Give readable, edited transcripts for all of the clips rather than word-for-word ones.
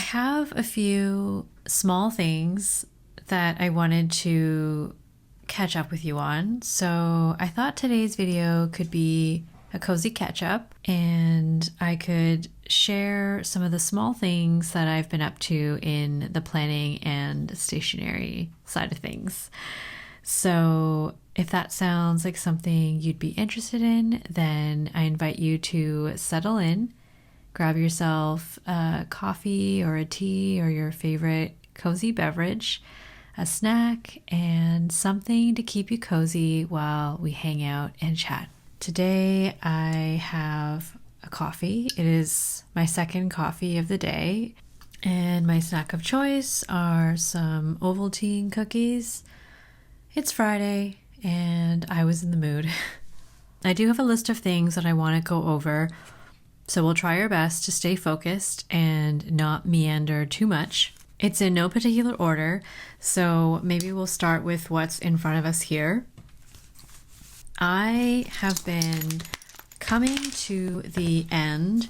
have a few small things that I wanted to catch up with you on. So I thought today's video could be a cozy catch up and I could share some of the small things that I've been up to in the planning and stationery side of things. So if that sounds like something you'd be interested in, then I invite you to settle in, grab yourself a coffee or a tea or your favorite cozy beverage, a snack, and something to keep you cozy while we hang out and chat. Today I have a coffee. It is my second coffee of the day, and my snack of choice are some Ovaltine cookies. It's Friday and I was in the mood. I do have a list of things that I want to go over, so we'll try our best to stay focused and not meander too much. It's in no particular order, so maybe we'll start with what's in front of us here. I have been coming to the end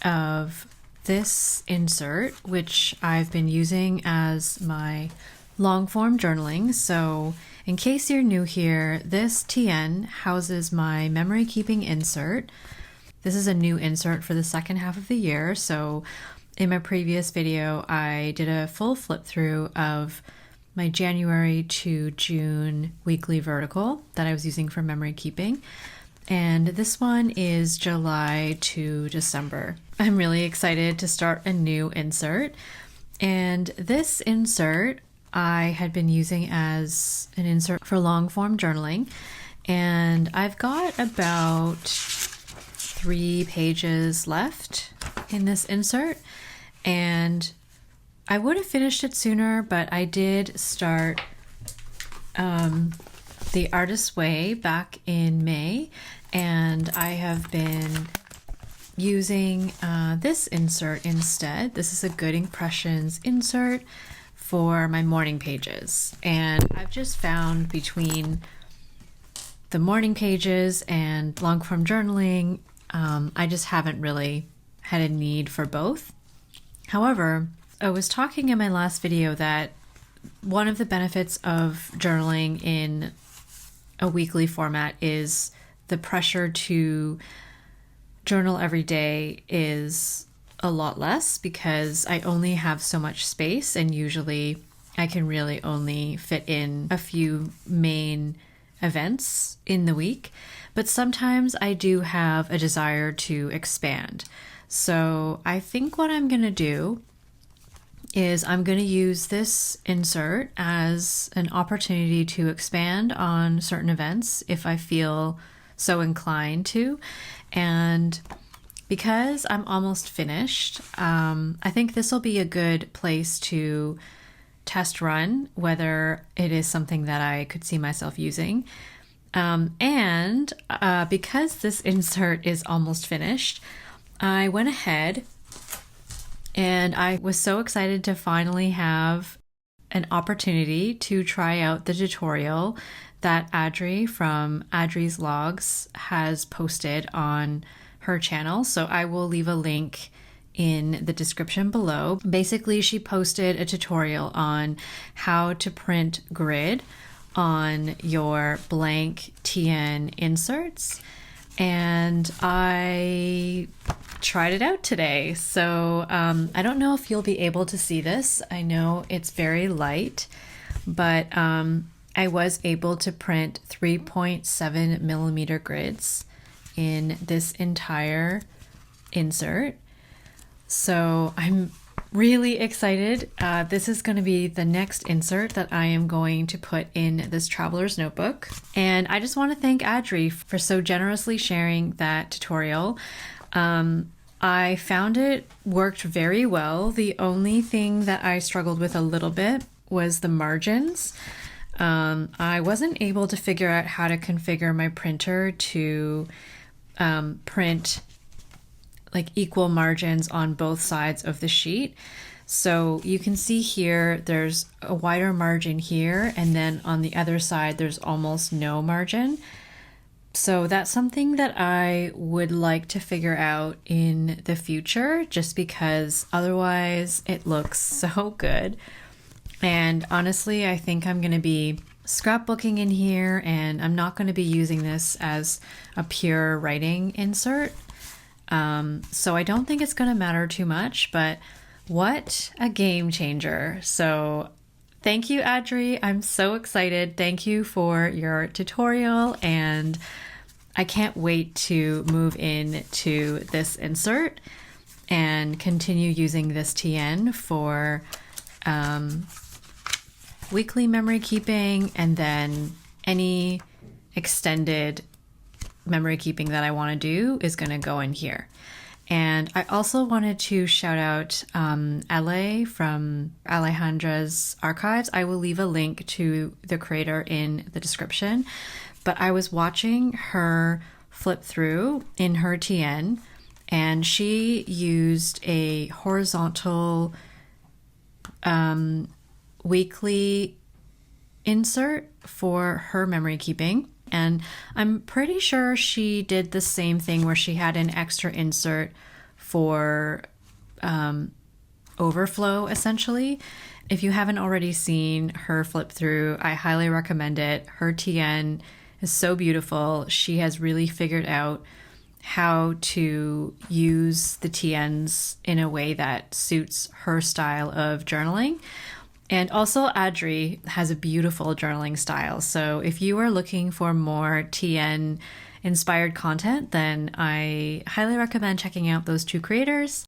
of this insert, which I've been using as my long form journaling. So in case you're new here, this TN houses my memory keeping insert. This is a new insert for the second half of the year. So in my previous video, I did a full flip through of my January to June weekly vertical that I was using for memory keeping. And this one is July to December. I'm really excited to start a new insert. And this insert I had been using as an insert for long form journaling. And I've got about 3 pages left in this insert. And I would have finished it sooner, but I did start The Artist's Way back in May, and I have been using this insert instead. This is a Good Impressions insert for my morning pages, and I've just found between the morning pages and long form journaling, I just haven't really had a need for both. However, I was talking in my last video that one of the benefits of journaling in a weekly format is the pressure to journal every day is a lot less because I only have so much space, and usually I can really only fit in a few main events in the week. But sometimes I do have a desire to expand. So I think what I'm going to do is I'm going to use this insert as an opportunity to expand on certain events if I feel so inclined to. And because I'm almost finished, I think this will be a good place to test run whether it is something that I could see myself using. And because this insert is almost finished, I went ahead and I was so excited to finally have an opportunity to try out the tutorial that Adri from Adri's Logs has posted on her channel. So I will leave a link in the description below. Basically, she posted a tutorial on how to print grid on your blank TN inserts, and I tried it out today. So I don't know if you'll be able to see this. I know it's very light, but I was able to print 3.7 millimeter grids in this entire insert. So I'm really excited. This is going to be the next insert that I am going to put in this traveler's notebook. And I just want to thank Adri for so generously sharing that tutorial. I found it worked very well. The only thing that I struggled with a little bit was the margins. I wasn't able to figure out how to configure my printer to print like equal margins on both sides of the sheet. So you can see here there's a wider margin here, and then on the other side there's almost no margin. So that's something that I would like to figure out in the future, just because otherwise it looks so good. And honestly, I think I'm going to be scrapbooking in here, and I'm not going to be using this as a pure writing insert. So I don't think it's going to matter too much, but what a game changer. So thank you, Adri. I'm so excited. Thank you for your tutorial, and I can't wait to move into this insert and continue using this TN for weekly memory keeping, and then any extended memory keeping that I want to do is going to go in here. And I also wanted to shout out Ale from Alejandra's archives. I will leave a link to the creator in the description. But I was watching her flip through in her TN, and she used a horizontal weekly insert for her memory keeping. And I'm pretty sure she did the same thing where she had an extra insert for overflow, essentially. If you haven't already seen her flip through, I highly recommend it. Her TN is so beautiful. She has really figured out how to use the TNs in a way that suits her style of journaling. And also Adri has a beautiful journaling style. So if you are looking for more TN inspired content, then I highly recommend checking out those two creators.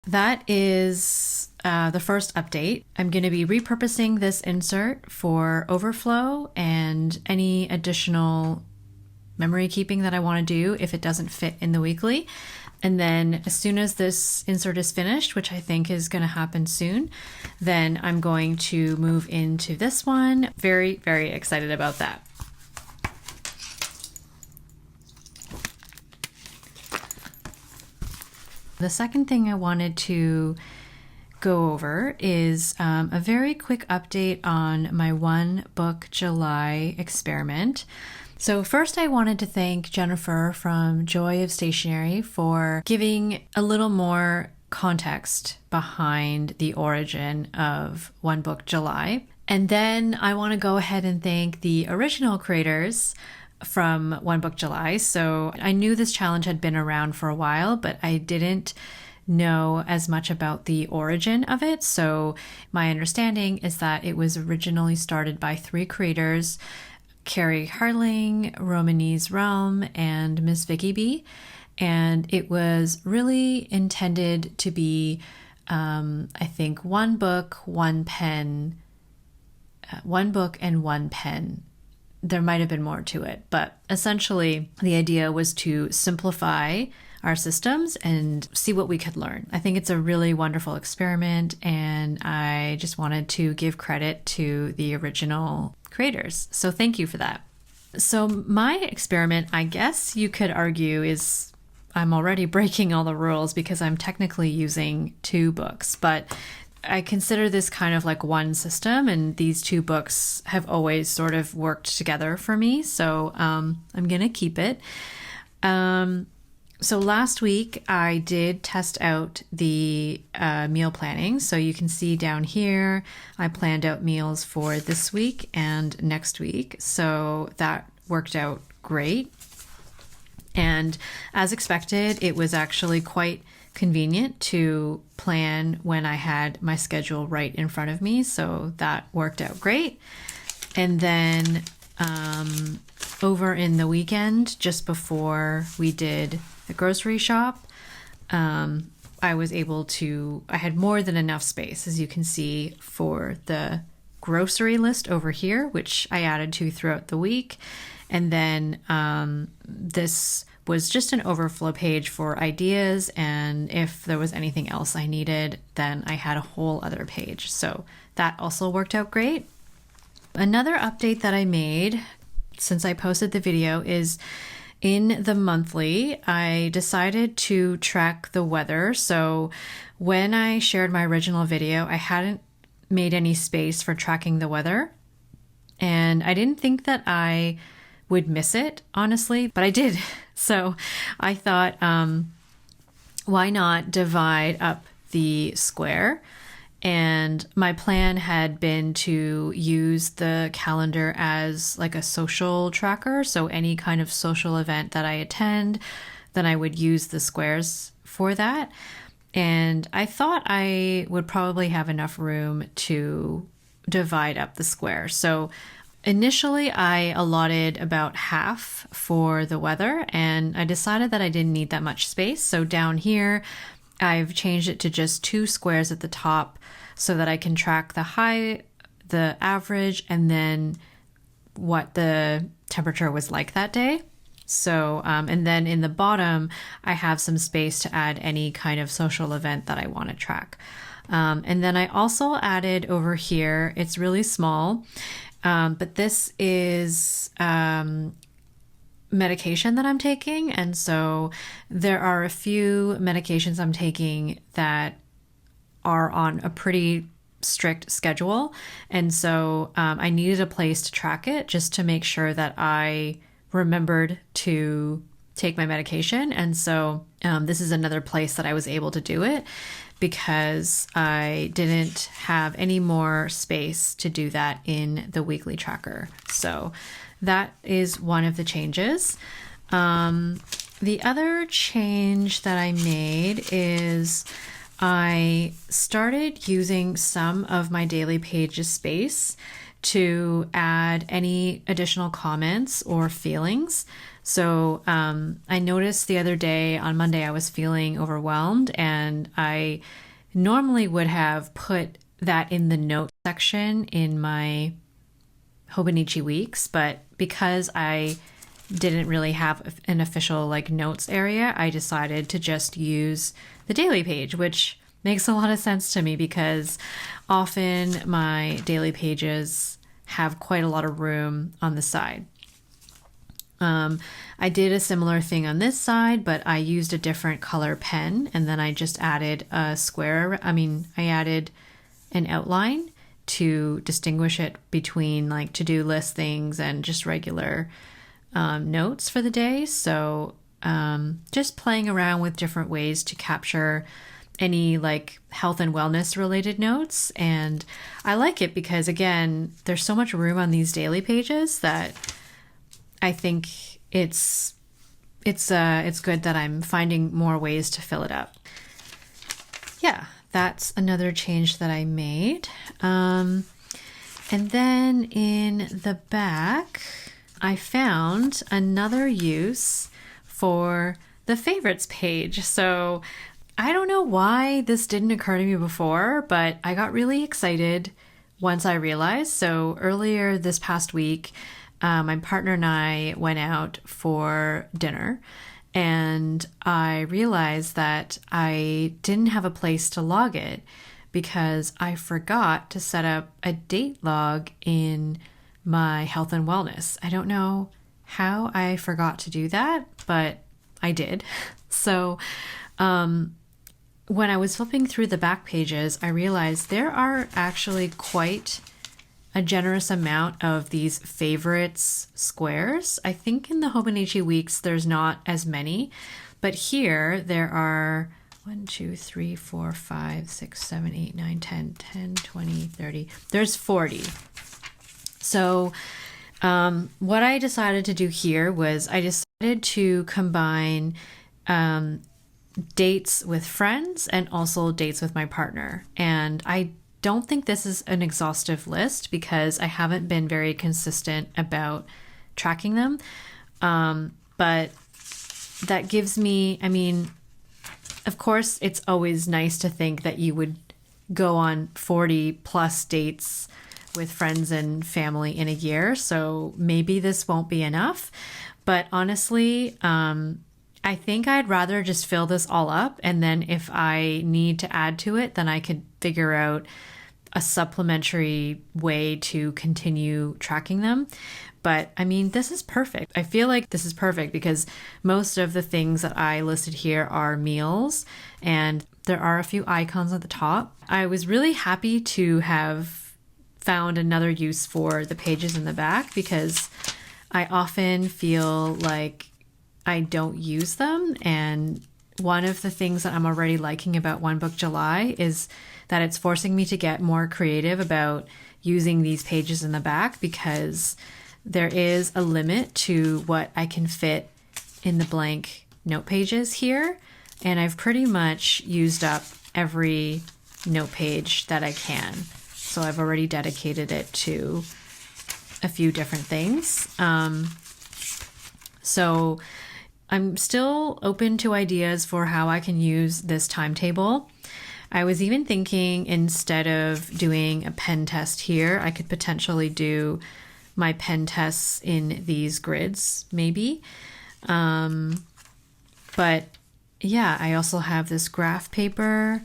That is the first update. I'm going to be repurposing this insert for overflow and any additional memory keeping that I want to do if it doesn't fit in the weekly. And then as soon as this insert is finished, which I think is going to happen soon, then I'm going to move into this one. Very, very excited about that. The second thing I wanted to go over is a very quick update on my One Book July experiment. So first I wanted to thank Jennifer from Joy of Stationery for giving a little more context behind the origin of One Book July. And then I want to go ahead and thank the original creators from One Book July. So I knew this challenge had been around for a while, but I didn't know as much about the origin of it. So my understanding is that it was originally started by 3 creators, Carrie Harling, Romanese Realm, and Miss Vicky B. And it was really intended to be, I think, one book, one pen, one book and one pen. There might have been more to it, but essentially the idea was to simplify our systems and see what we could learn. I think it's a really wonderful experiment, and I just wanted to give credit to the original creators. So thank you for that. So my experiment, I guess you could argue, is I'm already breaking all the rules because I'm technically using 2 books, but I consider this kind of like one system, and these 2 books have always sort of worked together for me. So I'm going to keep it. So last week I did test out the meal planning. So you can see down here, I planned out meals for this week and next week. So that worked out great. And as expected, it was actually quite convenient to plan when I had my schedule right in front of me. So that worked out great. And then over in the weekend, just before we did the grocery shop, I was able to, I had more than enough space, as you can see, for the grocery list over here, which I added to throughout the week. And then this was just an overflow page for ideas, and if there was anything else I needed, then I had a whole other page. So that also worked out great. Another update that I made since I posted the video is in the monthly, I decided to track the weather. So when I shared my original video, I hadn't made any space for tracking the weather. And I didn't think that I would miss it, honestly, but I did. So I thought, why not divide up the square? And my plan had been to use the calendar as like a social tracker. So any kind of social event that I attend, then I would use the squares for that. And I thought I would probably have enough room to divide up the square. So initially, I allotted about half for the weather, and I decided that I didn't need that much space. So down here, I've changed it to just 2 squares at the top so that I can track the high, the average, and then what the temperature was like that day. So, and then in the bottom, I have some space to add any kind of social event that I want to track. And then I also added over here, it's really small, but this is medication that I'm taking. And so there are a few medications I'm taking that are on a pretty strict schedule. And so I needed a place to track it just to make sure that I remembered to take my medication. And so this is another place that I was able to do it because I didn't have any more space to do that in the weekly tracker. So that is one of the changes. The other change that I made is I started using some of my daily pages space to add any additional comments or feelings. So I noticed the other day on Monday I was feeling overwhelmed, and I normally would have put that in the note section in my Hobonichi weeks, but because I didn't really have an official like notes area, I decided to just use the daily page, which makes a lot of sense to me because often my daily pages have quite a lot of room on the side. I did a similar thing on this side, but I used a different color pen, and then I just added a square. I added an outline to distinguish it between like to-do list things and just regular notes for the day. So just playing around with different ways to capture any like health and wellness related notes. And I like it because, again, there's so much room on these daily pages that I think it's good that I'm finding more ways to fill it up. Yeah, that's another change that I made. And then in the back, I found another use for the favorites page. So I don't know why this didn't occur to me before, but I got really excited once I realized. So earlier this past week, my partner and I went out for dinner, and I realized that I didn't have a place to log it because I forgot to set up a date log in my health and wellness. I don't know how I forgot to do that, but I did. So when I was flipping through the back pages, I realized there are actually quite a generous amount of these favorites squares. I think in the Hobonichi weeks, there's not as many, but here there are 1, 2, 3, 4, 5, 6, 7, 8, 9, 10, 10, 20, 30. There's 40. So what I decided to do here was I decided to combine dates with friends and also dates with my partner. And I don't think this is an exhaustive list because I haven't been very consistent about tracking them. But that gives me, of course, it's always nice to think that you would go on 40 plus dates with friends and family in a year. So maybe this won't be enough. But honestly, I think I'd rather just fill this all up. And then if I need to add to it, then I could figure out a supplementary way to continue tracking them. But this is perfect. I feel like this is perfect because most of the things that I listed here are meals, and there are a few icons at the top. I was really happy to have found another use for the pages in the back because I often feel like I don't use them. And one of the things that I'm already liking about One Book July is that it's forcing me to get more creative about using these pages in the back, because there is a limit to what I can fit in the blank note pages here. And I've pretty much used up every note page that I can. So I've already dedicated it to a few different things. So I'm still open to ideas for how I can use this timetable. I was even thinking, instead of doing a pen test here, I could potentially do my pen tests in these grids, maybe. But yeah, I also have this graph paper.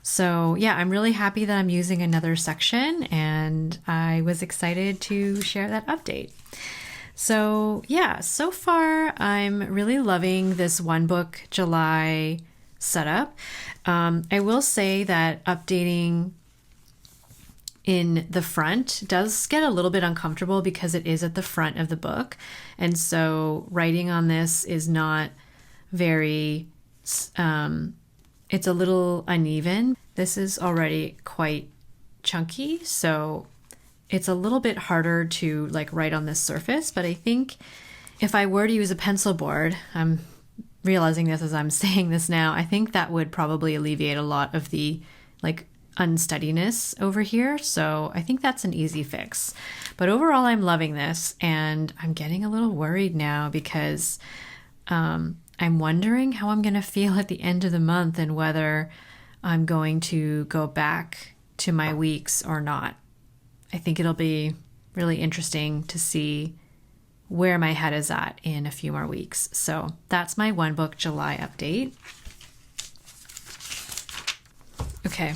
So yeah, I'm really happy that I'm using another section, and I was excited to share that update. So yeah, so far I'm really loving this One Book July setup. I will say that updating in the front does get a little bit uncomfortable because it is at the front of the book. And so writing on this is not very, it's a little uneven. This is already quite chunky, so it's a little bit harder to like write on this surface. But I think if I were to use a pencil board, I'm realizing this as I'm saying this now, I think that would probably alleviate a lot of the like unsteadiness over here. So I think that's an easy fix. But overall, I'm loving this, and I'm getting a little worried now because I'm wondering how I'm going to feel at the end of the month and whether I'm going to go back to my weeks or not. I think it'll be really interesting to see where my head is at in a few more weeks. So that's my One Book July update. Okay,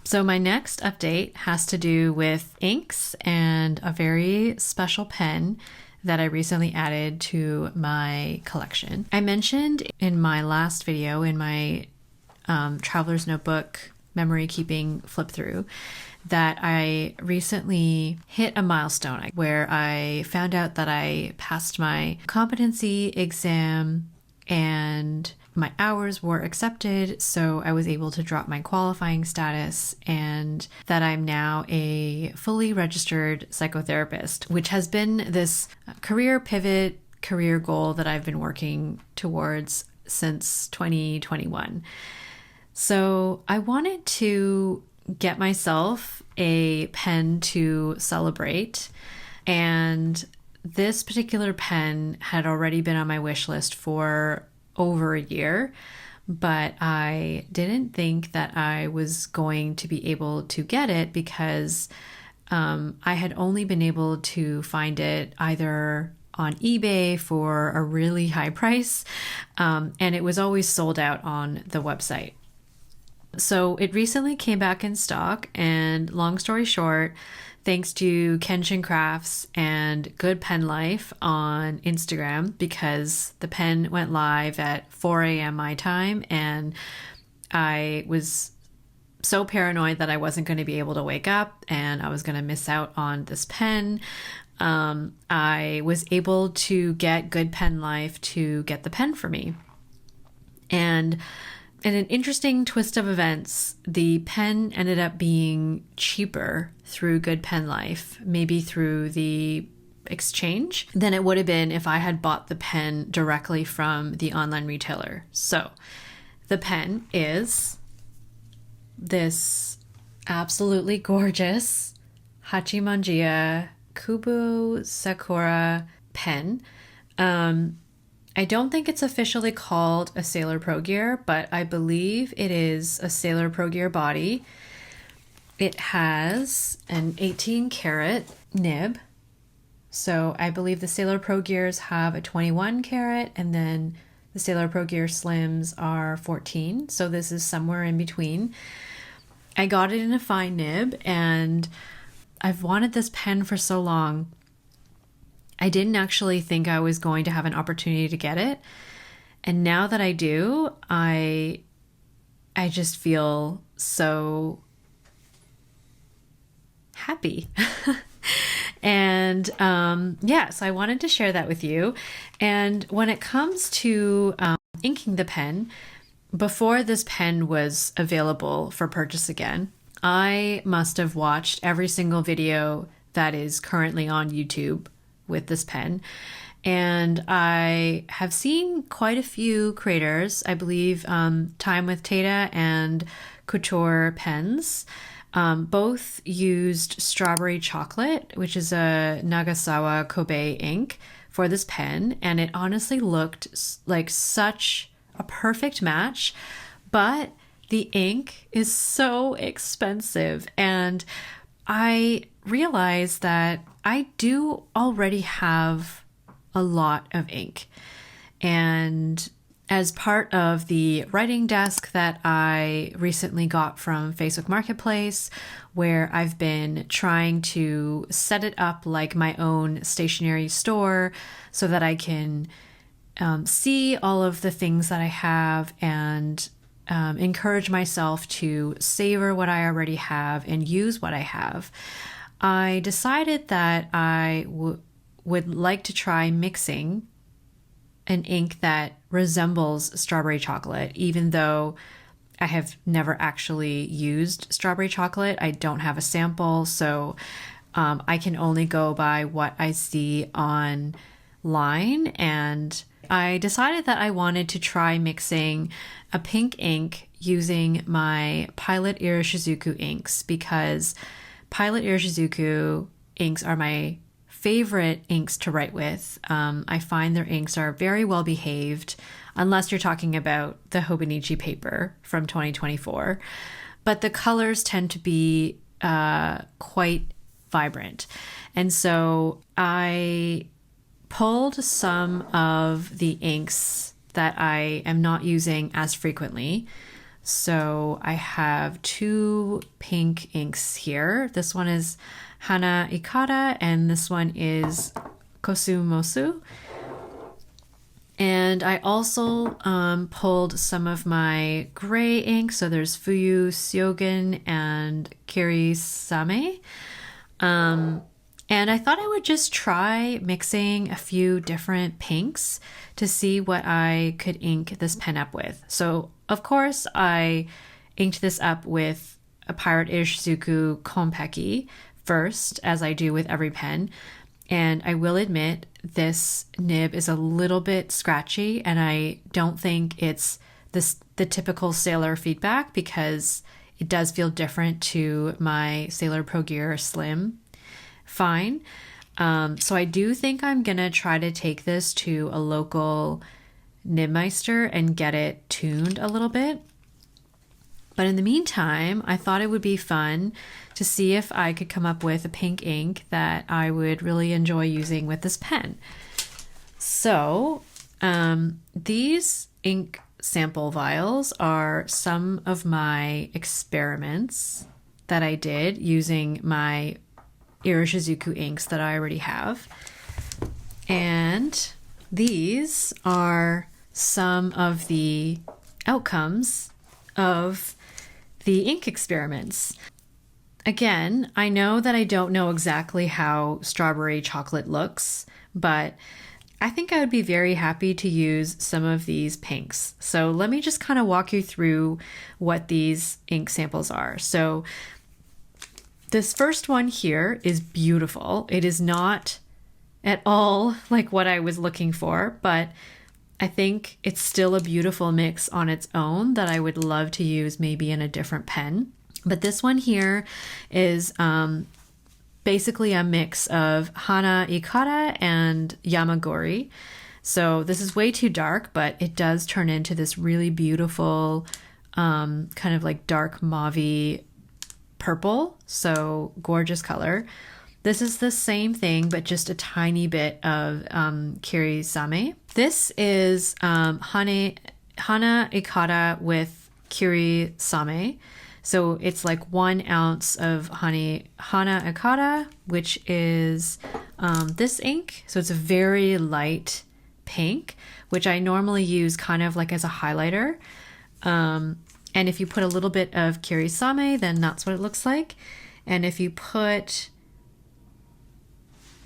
so my next update has to do with inks and a very special pen that I recently added to my collection. I mentioned in my last video, in my Traveler's Notebook memory keeping flip through, that I recently hit a milestone where I found out that I passed my competency exam and my hours were accepted, so I was able to drop my qualifying status, and that I'm now a fully registered psychotherapist, which has been this career pivot, career goal that I've been working towards since 2021. So I wanted to get myself a pen to celebrate, and this particular pen had already been on my wish list for over a year, but I didn't think that I was going to be able to get it because I had only been able to find it either on eBay for a really high price, and it was always sold out on the website. So it recently came back in stock, and long story short, thanks to Kenshin Crafts and Good Pen Life on Instagram, because the pen went live at 4 a.m. my time, and I was so paranoid that I wasn't going to be able to wake up and I was going to miss out on this pen. I was able to get Good Pen Life to get the pen for me. And in an interesting twist of events, the pen ended up being cheaper through Good Pen Life, maybe through the exchange, than it would have been if I had bought the pen directly from the online retailer. So the pen is this absolutely gorgeous Hachimanjia Kubo Sakura pen. I don't think it's officially called a Sailor Pro Gear, but I believe it is a Sailor Pro Gear body. It has an 18 karat nib. So I believe the Sailor Pro Gears have a 21 karat, and then the Sailor Pro Gear Slims are 14. So this is somewhere in between. I got it in a fine nib, and I've wanted this pen for so long. I didn't actually think I was going to have an opportunity to get it. And now that I do, I just feel so happy. And yeah, so I wanted to share that with you. And when it comes to inking the pen, before this pen was available for purchase again, I must have watched every single video that is currently on YouTube with this pen. And I have seen quite a few creators, I believe Time with Tata and Couture Pens, both used strawberry chocolate, which is a Nagasawa Kobe ink, for this pen. And it honestly looked like such a perfect match, but the ink is so expensive. And I realized that I do already have a lot of ink. And as part of the writing desk that I recently got from Facebook Marketplace, where I've been trying to set it up like my own stationery store so that I can see all of the things that I have and encourage myself to savor what I already have and use what I have, I decided that I would like to try mixing an ink that resembles strawberry chocolate, even though I have never actually used strawberry chocolate. I don't have a sample, so I can only go by what I see online. And I decided that I wanted to try mixing a pink ink using my Pilot Iroshizuku inks, because Pilot Iroshizuku inks are my favorite inks to write with. I find their inks are very well behaved, unless you're talking about the Hobonichi paper from 2024. But the colors tend to be quite vibrant. And so I pulled some of the inks that I am not using as frequently. So I have 2 pink inks here. This one is Hana Ikata and this one is Kosumosu. And I also pulled some of my gray ink. So there's Fuyu Syogen and Kirisame. And I thought I would just try mixing a few different pinks to see what I could ink this pen up with. So, of course, I inked this up with a Pilot Iroshizuku Konpeki first, as I do with every pen. And I will admit, this nib is a little bit scratchy, and I don't think it's the typical Sailor feedback, because it does feel different to my Sailor Pro Gear Slim fine. So I do think I'm gonna try to take this to a local nibmeister and get it tuned a little bit. But in the meantime, I thought it would be fun to see if I could come up with a pink ink that I would really enjoy using with this pen. So these ink sample vials are some of my experiments that I did using my Iroshizuku inks that I already have. And these are some of the outcomes of the ink experiments. Again, I know that I don't know exactly how strawberry chocolate looks, but I think I would be very happy to use some of these pinks. So let me just kind of walk you through what these ink samples are. So this first one here is beautiful. It is not at all like what I was looking for, but I think it's still a beautiful mix on its own that I would love to use maybe in a different pen. But this one here is basically a mix of Hana Ikata and Yamagori. So this is way too dark, but it does turn into this really beautiful kind of like dark mauve purple. So gorgeous color. This is the same thing, but just a tiny bit of Kirisame. This is Hana Ikata with Kirisame. So it's like 1 ounce of Hana Ikata, which is this ink. So it's a very light pink, which I normally use kind of like as a highlighter. And if you put a little bit of Kirisame, then that's what it looks like. And if you put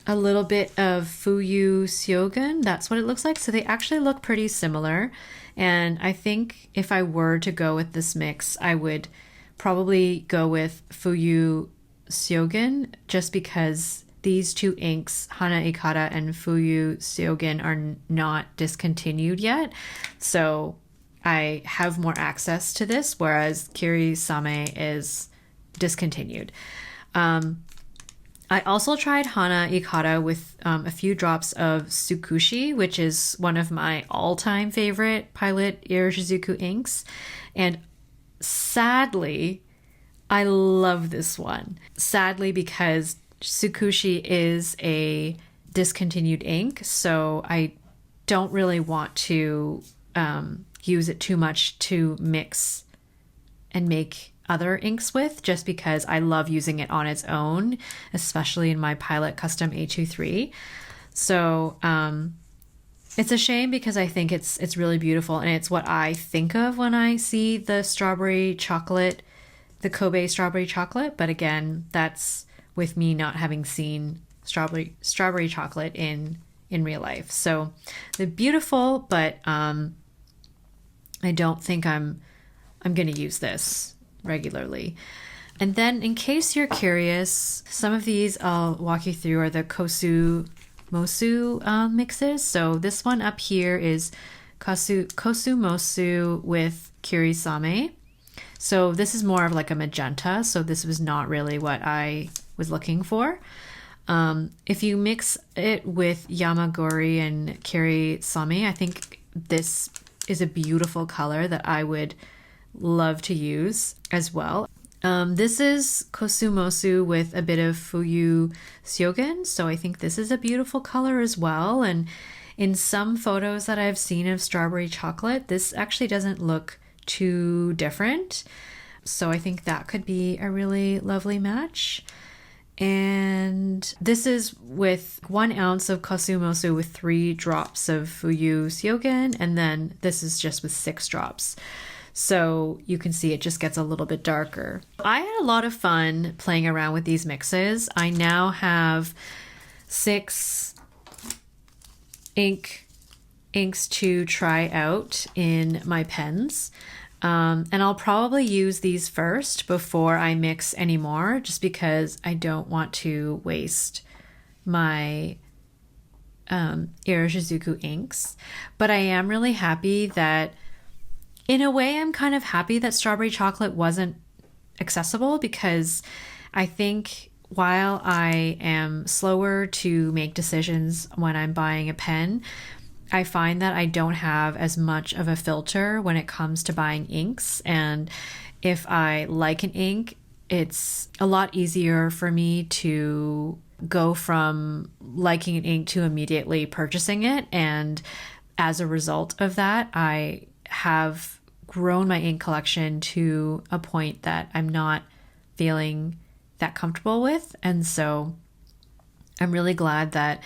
a little bit of Fuyu Syogun. That's what it looks like. So they actually look pretty similar. And I think if I were to go with this mix, I would probably go with Fuyu Syogun just because these two inks, Hana Ikata and Fuyu Syogun, are not discontinued yet. So I have more access to this, whereas Kiri Same is discontinued. I also tried Hana Ikata with a few drops of Tsukushi, which is one of my all-time favorite Pilot Iroshizuku inks. And sadly, I love this one. Sadly, because Tsukushi is a discontinued ink, so I don't really want to use it too much to mix and make other inks with, just because I love using it on its own, especially in my Pilot Custom A23. So it's a shame because I think it's really beautiful, and it's what I think of when I see the strawberry chocolate, the Kobe strawberry chocolate. But again, that's with me not having seen strawberry chocolate in real life. So they're beautiful, but I don't think I'm going to use this regularly. And then, in case you're curious, some of these I'll walk you through are the Kosu Mosu mixes. So this one up here is Kosu Mosu with Kiri Same. So this is more of like a magenta. So this was not really what I was looking for. If you mix it with Yamagori and Kiri Same, I think this is a beautiful color that I would love to use as well. This is Kosumosu with a bit of Fuyu Syogun, so I think this is a beautiful color as well. And in some photos that I've seen of strawberry chocolate, this actually doesn't look too different. So I think that could be a really lovely match. And this is with 1 ounce of Kosumosu with 3 drops of Fuyu Syogun, and then this is just with 6 drops. So you can see it just gets a little bit darker. I had a lot of fun playing around with these mixes. I now have 6 inks to try out in my pens. And I'll probably use these first before I mix any more, just because I don't want to waste my Iroshizuku inks. But I am really happy that, in a way, I'm kind of happy that strawberry chocolate wasn't accessible, because I think while I am slower to make decisions when I'm buying a pen, I find that I don't have as much of a filter when it comes to buying inks. And if I like an ink, it's a lot easier for me to go from liking an ink to immediately purchasing it. And as a result of that, I have grown my ink collection to a point that I'm not feeling that comfortable with. And so I'm really glad that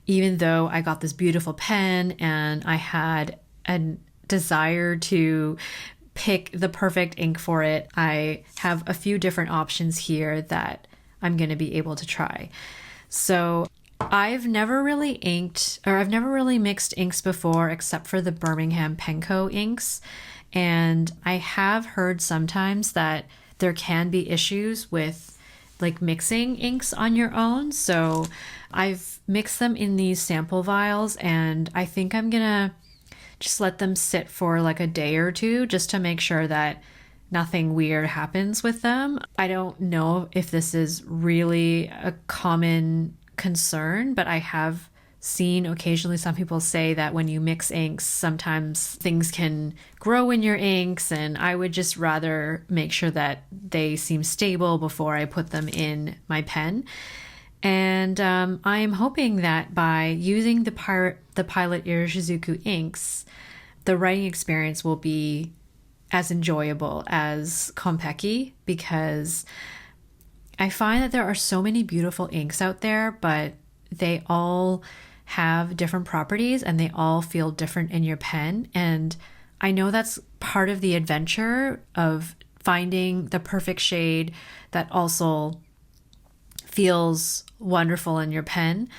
even though I got this beautiful pen and I had a desire to pick the perfect ink for it, I have a few different options here that I'm going to be able to try. So I've never really mixed inks before, except for the Birmingham Penco inks. And I have heard sometimes that there can be issues with like mixing inks on your own. So I've mixed them in these sample vials, and I think I'm gonna just let them sit for like a day or two just to make sure that nothing weird happens with them. I don't know if this is really a common concern, but I have seen occasionally some people say that when you mix inks, sometimes things can grow in your inks, and I would just rather make sure that they seem stable before I put them in my pen. And I am hoping that by using the Pilot Iroshizuku inks, the writing experience will be as enjoyable as Konpeki, because I find that there are so many beautiful inks out there, but they all have different properties and they all feel different in your pen. And I know that's part of the adventure of finding the perfect shade that also feels wonderful in your pen,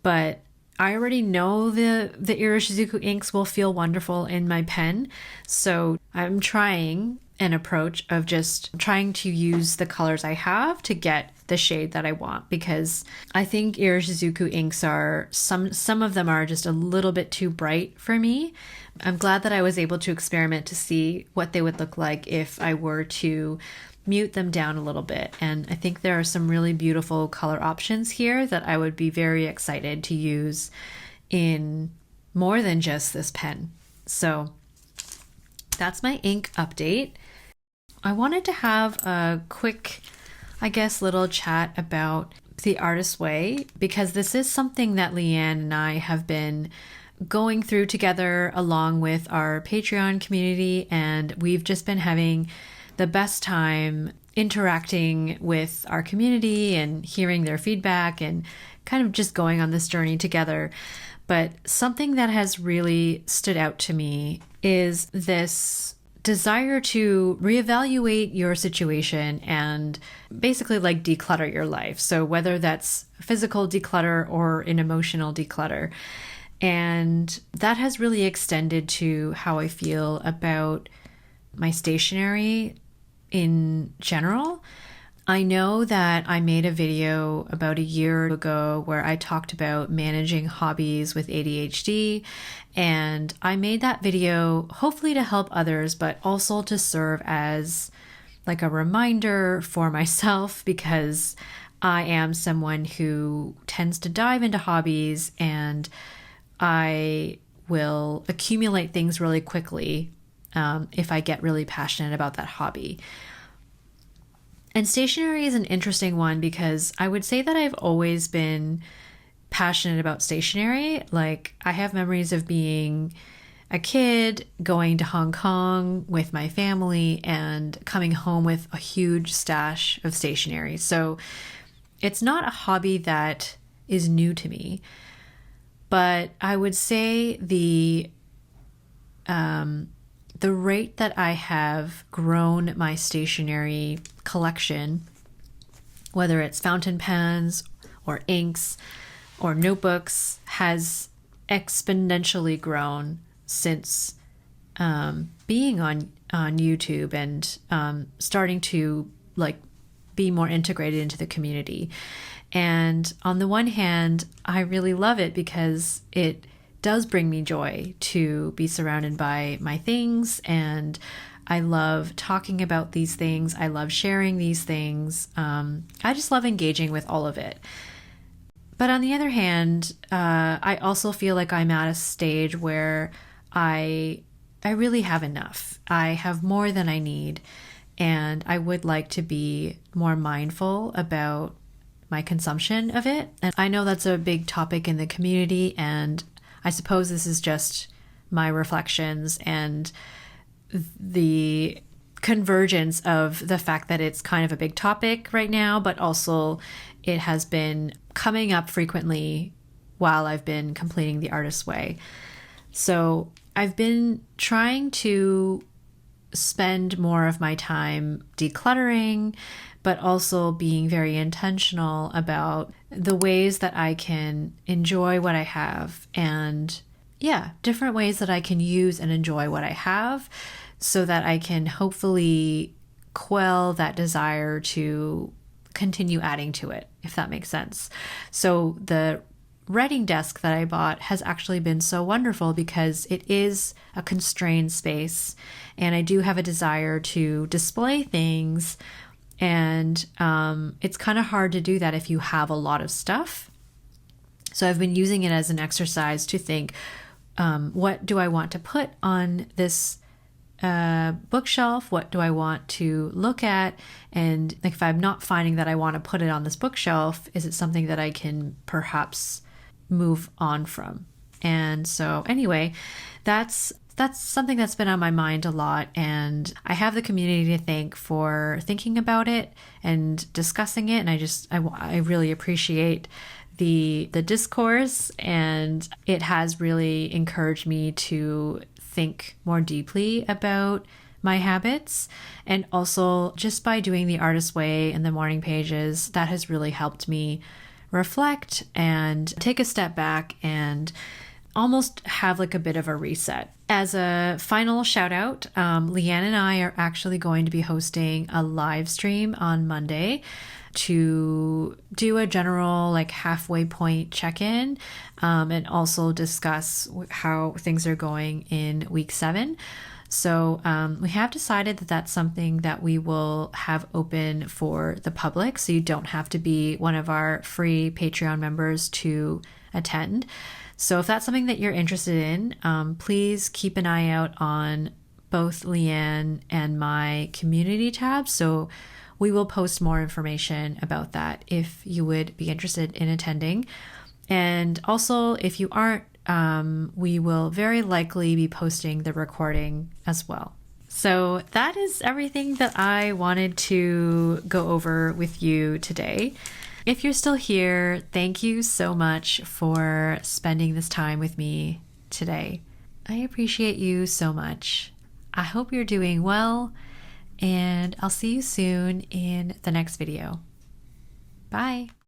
but I already know the Iroshizuku inks will feel wonderful in my pen. So I'm trying an approach of just trying to use the colors I have to get the shade that I want, because I think Iroshizuku inks are, some of them are just a little bit too bright for me. I'm glad that I was able to experiment to see what they would look like if I were to mute them down a little bit. And I think there are some really beautiful color options here that I would be very excited to use in more than just this pen. So that's my ink update. I wanted to have a quick, I guess, little chat about the Artist's Way, because this is something that Leanne and I have been going through together along with our Patreon community, and we've just been having the best time interacting with our community and hearing their feedback and kind of just going on this journey together. But something that has really stood out to me is this desire to reevaluate your situation and basically like declutter your life. So whether that's physical declutter or an emotional declutter. And that has really extended to how I feel about my stationery in general. I know that I made a video about a year ago where I talked about managing hobbies with ADHD, and I made that video hopefully to help others, but also to serve as like a reminder for myself, because I am someone who tends to dive into hobbies and I will accumulate things really quickly if I get really passionate about that hobby. And stationery is an interesting one because I would say that I've always been passionate about stationery. Like, I have memories of being a kid, going to Hong Kong with my family and coming home with a huge stash of stationery. So it's not a hobby that is new to me, but I would say the rate that I have grown my stationery collection, whether it's fountain pens or inks or notebooks, has exponentially grown since being on YouTube and starting to like be more integrated into the community. And on the one hand, I really love it because it does bring me joy to be surrounded by my things, and I love talking about these things. I love sharing these things. I just love engaging with all of it. But on the other hand, I also feel like I'm at a stage where I really have enough. I have more than I need, and I would like to be more mindful about my consumption of it. And I know that's a big topic in the community, and I suppose this is just my reflections and the convergence of the fact that it's kind of a big topic right now, but also it has been coming up frequently while I've been completing the Artist's Way. So I've been trying to spend more of my time decluttering, but also being very intentional about the ways that I can enjoy what I have, and different ways that I can use and enjoy what I have so that I can hopefully quell that desire to continue adding to it, if that makes sense. So the writing desk that I bought has actually been so wonderful because it is a constrained space, and I do have a desire to display things, and it's kind of hard to do that if you have a lot of stuff. So I've been using it as an exercise to think, what do I want to put on this bookshelf? What do I want to look at? And like, if I'm not finding that I want to put it on this bookshelf, is it something that I can perhaps move on from? And so anyway, that's something that's been on my mind a lot, and I have the community to thank for thinking about it and discussing it, and I really appreciate the discourse, and it has really encouraged me to think more deeply about my habits. And also just by doing the artist way in the morning pages, that has really helped me reflect and take a step back and almost have like a bit of a reset. As a final shout out, Leanne and I are actually going to be hosting a live stream on Monday to do a general like halfway point check-in, and also discuss how things are going in week 7. So we have decided that that's something that we will have open for the public, so you don't have to be one of our free Patreon members to attend. So if that's something that you're interested in, please keep an eye out on both Leanne and my community tab. So we will post more information about that if you would be interested in attending. And also, if you aren't, we will very likely be posting the recording as well. So that is everything that I wanted to go over with you today. If you're still here, thank you so much for spending this time with me today. I appreciate you so much. I hope you're doing well, and I'll see you soon in the next video. Bye.